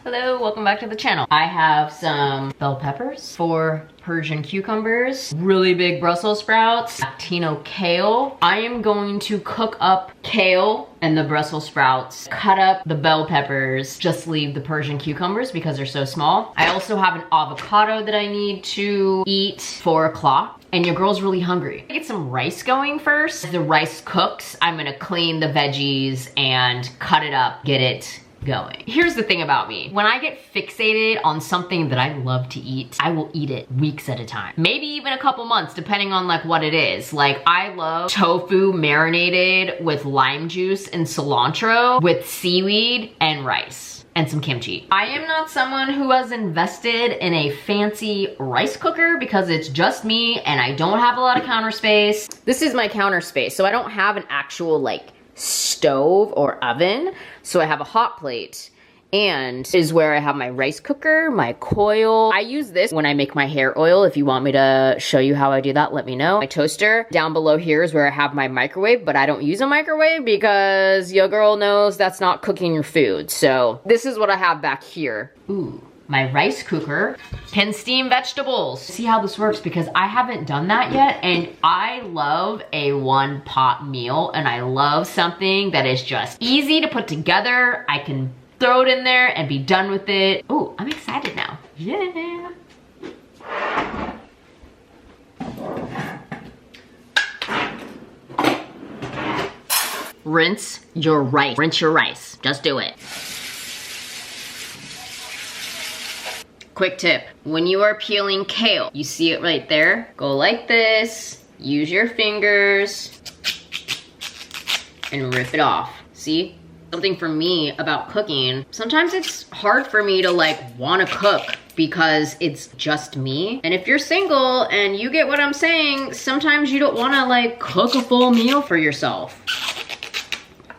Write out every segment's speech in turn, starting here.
Hello, welcome back to the channel. I have some bell peppers, 4 Persian cucumbers, really big Brussels sprouts, Latino kale. I am going to cook up kale and the Brussels sprouts, cut up the bell peppers, just leave the Persian cucumbers because they're so small. I also have an avocado that I need to eat, 4 o'clock. And your girl's really hungry. Get some rice going first. As the rice cooks, I'm gonna clean the veggies and cut it up, get it going. Here's the thing about me. When I get fixated on something that I love to eat, I will eat it weeks at a time. Maybe even a couple months, depending on like what it is. Like I love tofu marinated with lime juice and cilantro with seaweed and rice. And some kimchi. I am not someone who has invested in a fancy rice cooker because it's just me and I don't have a lot of counter space. This is my counter space, so I don't have an actual like stove or oven. So I have a hot plate and is where I have my rice cooker, my coil. I use this when I make my hair oil. If you want me to show you how I do that, let me know. My toaster. Down below here is where I have my microwave, but I don't use a microwave because your girl knows that's not cooking your food. So this is what I have back here. Ooh. My rice cooker can steam vegetables. See how this works because I haven't done that yet and I love a one pot meal and I love something that is just easy to put together. I can throw it in there and be done with it. Oh, I'm excited now. Yeah. Rinse your rice. Rinse your rice. Just do it. Quick tip, when you are peeling kale, you see it right there? Go like this, use your fingers, and rip it off. See? Something for me about cooking, sometimes it's hard for me to like wanna cook because it's just me. And if you're single and you get what I'm saying, sometimes you don't wanna like cook a full meal for yourself.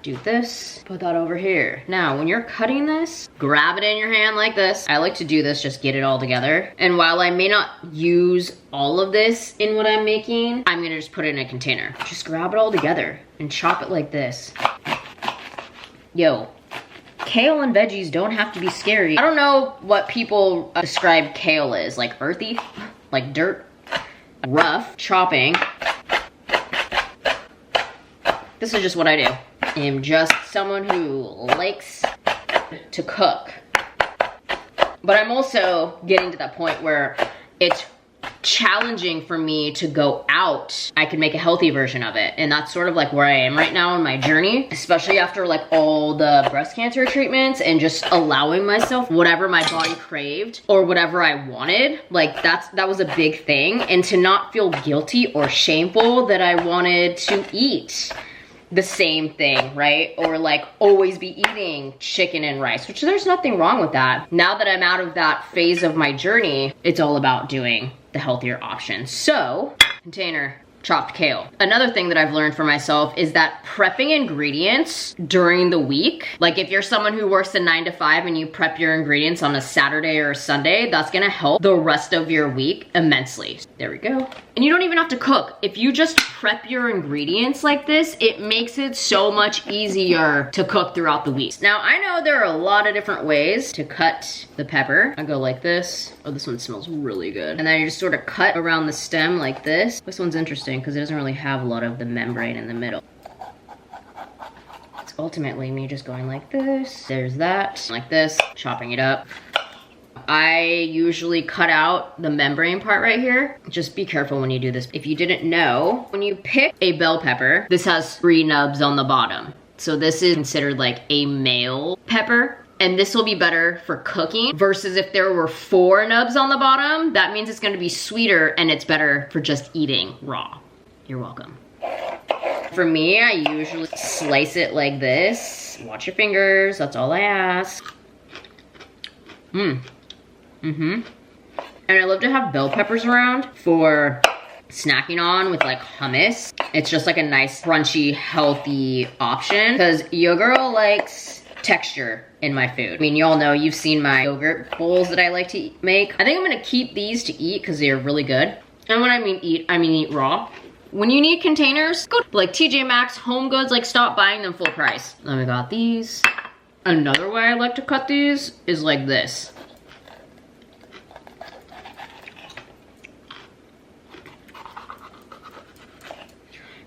Do this, put that over here. Now, when you're cutting this, grab it in your hand like this. I like to do this, just get it all together. And while I may not use all of this in what I'm making, I'm gonna just put it in a container. Just grab it all together and chop it like this. Yo, kale and veggies don't have to be scary. I don't know what people describe kale as, like earthy, like dirt, rough, chopping. This is just what I do. I'm just someone who likes to cook. But I'm also getting to that point where it's challenging for me to go out. I can make a healthy version of it. And that's sort of like where I am right now in my journey, especially after like all the breast cancer treatments and just allowing myself whatever my body craved or whatever I wanted. Like that was a big thing. And to not feel guilty or shameful that I wanted to eat the same thing, right? Or like always be eating chicken and rice, which there's nothing wrong with that. Now that I'm out of that phase of my journey, it's all about doing the healthier option. So, container, chopped kale. Another thing that I've learned for myself is that prepping ingredients during the week, like if you're someone who works a 9 to 5 and you prep your ingredients on a Saturday or a Sunday, that's gonna help the rest of your week immensely. There we go. And you don't even have to cook. If you just prep your ingredients like this, it makes it so much easier to cook throughout the week. Now, I know there are a lot of different ways to cut the pepper. I go like this. Oh, this one smells really good. And then you just sort of cut around the stem like this. This one's interesting because it doesn't really have a lot of the membrane in the middle. It's ultimately me just going like this. There's that, like this, chopping it up. I usually cut out the membrane part right here. Just be careful when you do this. If you didn't know, when you pick a bell pepper, this has 3 nubs on the bottom. So this is considered like a male pepper. And this will be better for cooking versus if there were 4 nubs on the bottom, that means it's gonna be sweeter and it's better for just eating raw. You're welcome. For me, I usually slice it like this. Watch your fingers, that's all I ask. And I love to have bell peppers around for snacking on with like hummus. It's just like a nice, crunchy, healthy option because your girl likes texture in my food. I mean, y'all know, you've seen my yogurt bowls that I like to make. I think I'm gonna keep these to eat because they're really good. And when I mean eat raw. When you need containers, go to like TJ Maxx, Home Goods, like stop buying them full price. Then we got these. Another way I like to cut these is like this.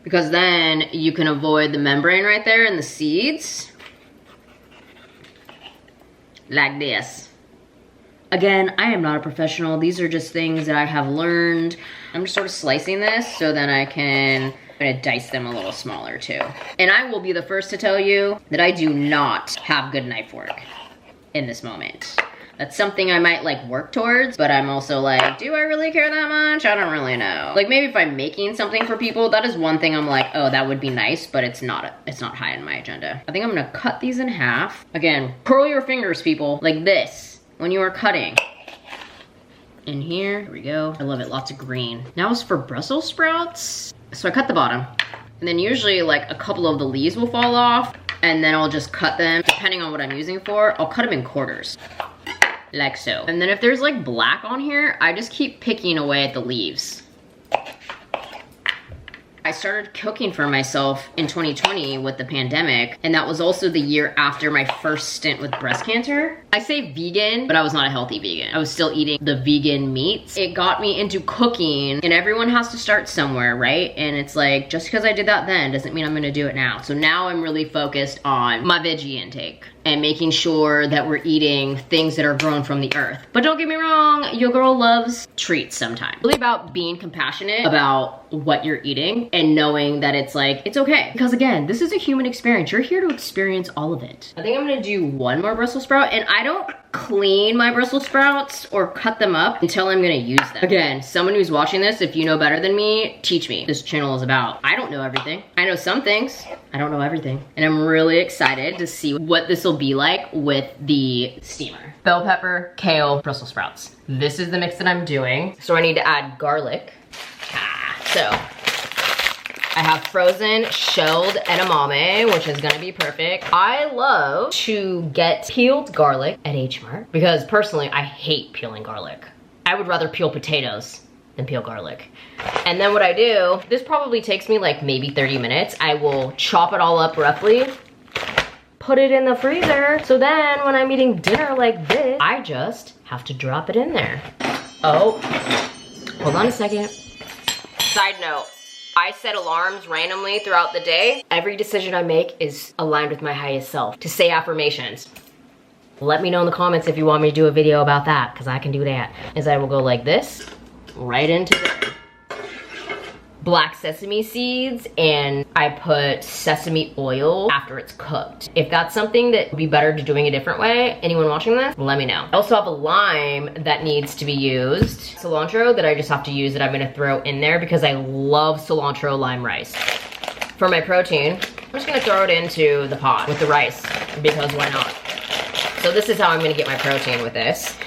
Because then you can avoid the membrane right there and the seeds. Like this. Again, I am not a professional. These are just things that I have learned. I'm just sort of slicing this so then I can dice them a little smaller too. And I will be the first to tell you that I do not have good knife work in this moment. That's something I might like work towards, but I'm also like, do I really care that much? I don't really know. Like maybe if I'm making something for people, that is one thing I'm like, oh, that would be nice, but it's not high on my agenda. I think I'm gonna cut these in half. Again, curl your fingers, people, like this, when you are cutting. In here we go. I love it, lots of green. Now it's for Brussels sprouts. So I cut the bottom, and then usually like a couple of the leaves will fall off, and then I'll just cut them, depending on what I'm using it for, I'll cut them in quarters. Like so. And then if there's like black on here, I just keep picking away at the leaves. I started cooking for myself in 2020 with the pandemic, and that was also the year after my first stint with breast cancer. I say vegan, but I was not a healthy vegan. I was still eating the vegan meats. It got me into cooking, and everyone has to start somewhere, right? And it's like, just because I did that then doesn't mean I'm gonna do it now. So now I'm really focused on my veggie intake and making sure that we're eating things that are grown from the earth. But don't get me wrong, your girl loves treats sometimes. Really about being compassionate about what you're eating and knowing that it's like, it's okay. Because again, this is a human experience. You're here to experience all of it. I think I'm gonna do one more Brussels sprout, and I don't clean my Brussels sprouts or cut them up until I'm gonna use them. Again, someone who's watching this, if you know better than me, teach me. This channel is about, I don't know everything. I know some things, I don't know everything. And I'm really excited to see what this will be like with the steamer. Bell pepper, kale, Brussels sprouts. This is the mix that I'm doing. So I need to add garlic. So I have frozen shelled edamame, which is gonna be perfect. I love to get peeled garlic at H Mart because personally, I hate peeling garlic. I would rather peel potatoes than peel garlic. And then what I do, this probably takes me like maybe 30 minutes. I will chop it all up roughly, put it in the freezer. So then when I'm eating dinner like this, I just have to drop it in there. Oh, hold on a second. Side note. I set alarms randomly throughout the day. Every decision I make is aligned with my highest self. To say affirmations. Let me know in the comments if you want me to do a video about that, because I can do that. As I will go like this, right into the black sesame seeds, and I put sesame oil after it's cooked. If that's something that would be better to doing a different way, anyone watching this, let me know. I also have a lime that needs to be used. Cilantro that I just have to use that I'm gonna throw in there because I love cilantro lime rice. For my protein, I'm just gonna throw it into the pot with the rice because why not? So this is how I'm gonna get my protein with this.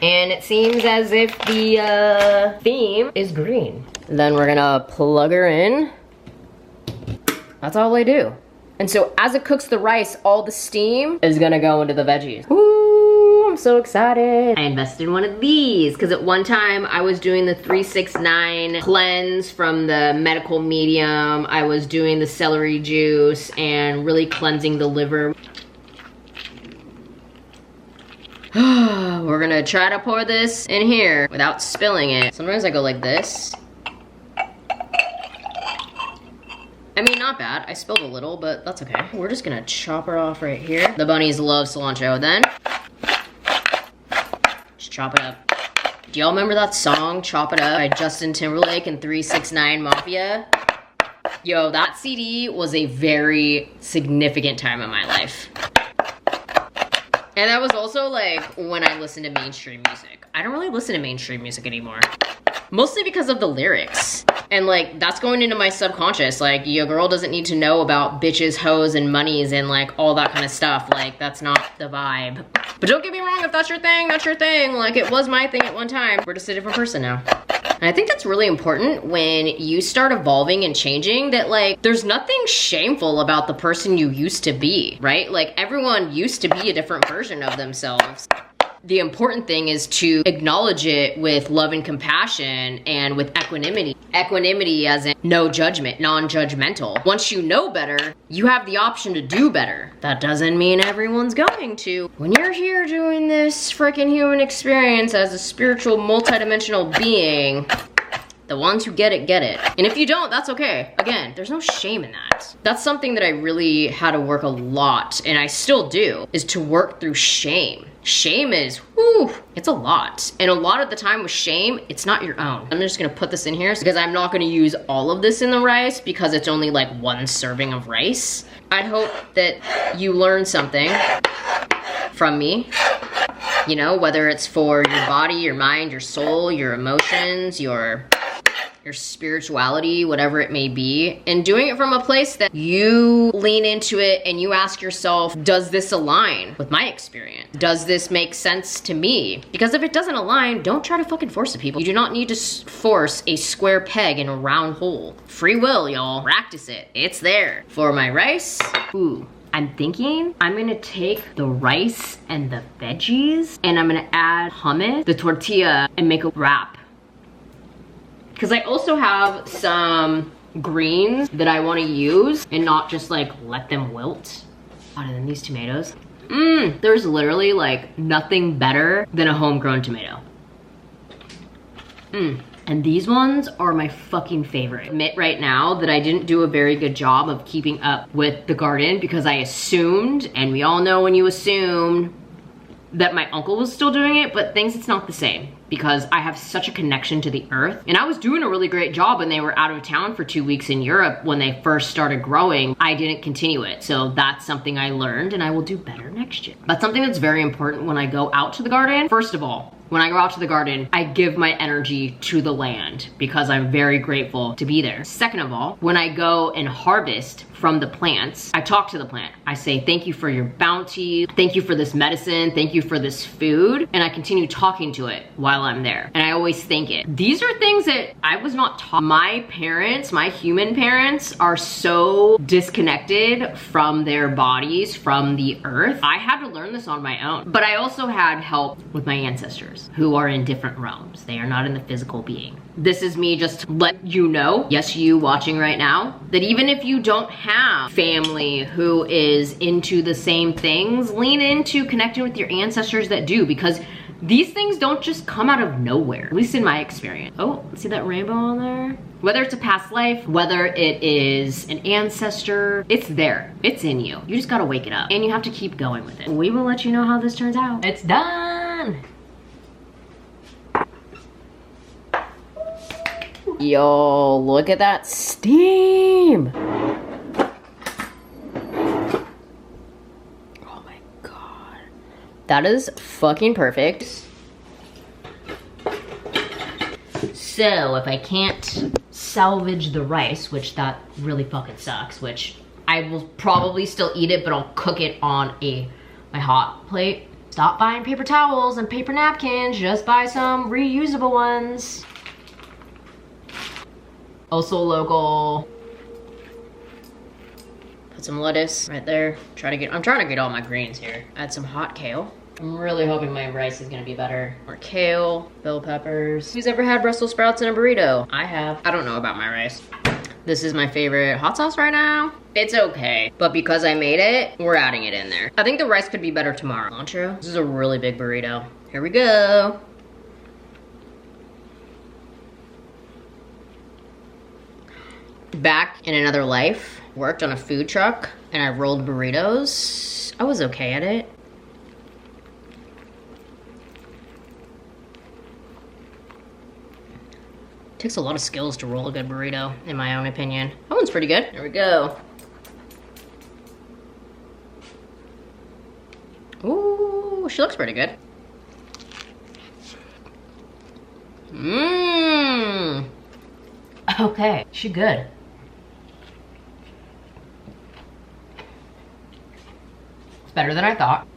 And it seems as if the theme is green. Then we're gonna plug her in. That's all I do. And so as it cooks the rice, all the steam is gonna go into the veggies. Woo, I'm so excited. I invested in one of these because at one time I was doing the 369 cleanse from the medical medium. I was doing the celery juice and really cleansing the liver. We're gonna try to pour this in here without spilling it. Sometimes I go like this. I mean, not bad. I spilled a little, but that's okay. We're just gonna chop her off right here. The bunnies love cilantro then. Just chop it up. Do y'all remember that song, Chop It Up, by Justin Timberlake and 369 Mafia? Yo, that CD was a very significant time in my life. And that was also like when I listened to mainstream music. I don't really listen to mainstream music anymore. Mostly because of the lyrics. And like, that's going into my subconscious. Like, your girl doesn't need to know about bitches, hoes, and monies and like all that kind of stuff. Like, that's not the vibe. But don't get me wrong, if that's your thing, that's your thing. Like, it was my thing at one time. We're just a different person now. And I think that's really important when you start evolving and changing, that like, there's nothing shameful about the person you used to be, right? Like, everyone used to be a different version of themselves. the important thing is to acknowledge it with love and compassion and with equanimity. Equanimity as in no judgment, non-judgmental. Once you know better, you have the option to do better. That doesn't mean everyone's going to. When you're here doing this freaking human experience as a spiritual, multidimensional being, the ones who get it, get it. And if you don't, that's okay. Again, there's no shame in that. That's something that I really had to work a lot, and I still do, is to work through shame. Shame is, whew, it's a lot. And a lot of the time with shame, it's not your own. I'm just gonna put this in here because I'm not gonna use all of this in the rice because it's only like 1 serving of rice. I hope that you learn something from me. You know, whether it's for your body, your mind, your soul, your emotions, your spirituality, whatever it may be, and doing it from a place that you lean into it and you ask yourself, does this align with my experience? Does this make sense to me? Because if it doesn't align, don't try to fucking force it, people. You do not need to force a square peg in a round hole. Free will, y'all. Practice it. It's there. For my rice, ooh, I'm thinking I'm gonna take the rice and the veggies and I'm gonna add hummus, the tortilla, and make a wrap. Because I also have some greens that I want to use and not just like let them wilt. Other than these tomatoes. There's literally like nothing better than a homegrown tomato. And these ones are my fucking favorite. I admit right now that I didn't do a very good job of keeping up with the garden because I assumed, and we all know when you assume, that my uncle was still doing it, but things, it's not the same because I have such a connection to the earth. And I was doing a really great job when they were out of town for 2 weeks in Europe when they first started growing. I didn't continue it. So that's something I learned and I will do better next year. But something that's very important when I go out to the garden, first of all, when I go out to the garden, I give my energy to the land because I'm very grateful to be there. Second of all, when I go and harvest from the plants, I talk to the plant. I say, thank you for your bounty. Thank you for this medicine. Thank you for this food. And I continue talking to it while I'm there. And I always thank it. These are things that I was not taught. My parents, my human parents, are so disconnected from their bodies, from the earth. I had to learn this on my own. But I also had help with my ancestors who are in different realms. They are not in the physical being. This is me just to let you know, yes, you watching right now, that even if you don't have family who is into the same things, lean into connecting with your ancestors that do, because these things don't just come out of nowhere, at least in my experience. Oh, see that rainbow on there? Whether it's a past life, whether it is an ancestor, it's there. It's in you. You just gotta wake it up and you have to keep going with it. We will let you know how this turns out. It's done. Yo, look at that steam. Oh my God. That is fucking perfect. So if I can't salvage the rice, which that really fucking sucks, which I will probably still eat it, but I'll cook it on my hot plate. Stop buying paper towels and paper napkins, just buy some reusable ones. Also local. Put some lettuce right there. I'm trying to get all my greens here. Add some hot kale. I'm really hoping my rice is gonna be better. More kale, bell peppers. Who's ever had Brussels sprouts in a burrito? I have. I don't know about my rice. This is my favorite hot sauce right now. It's okay, but because I made it, we're adding it in there. I think the rice could be better tomorrow. Cilantro. This is a really big burrito. Here we go. Back in another life, worked on a food truck and I rolled burritos. I was okay at it. Takes a lot of skills to roll a good burrito, in my own opinion. That one's pretty good. There we go. Ooh, she looks pretty good. Mmm. Okay, she good. It's better than I thought.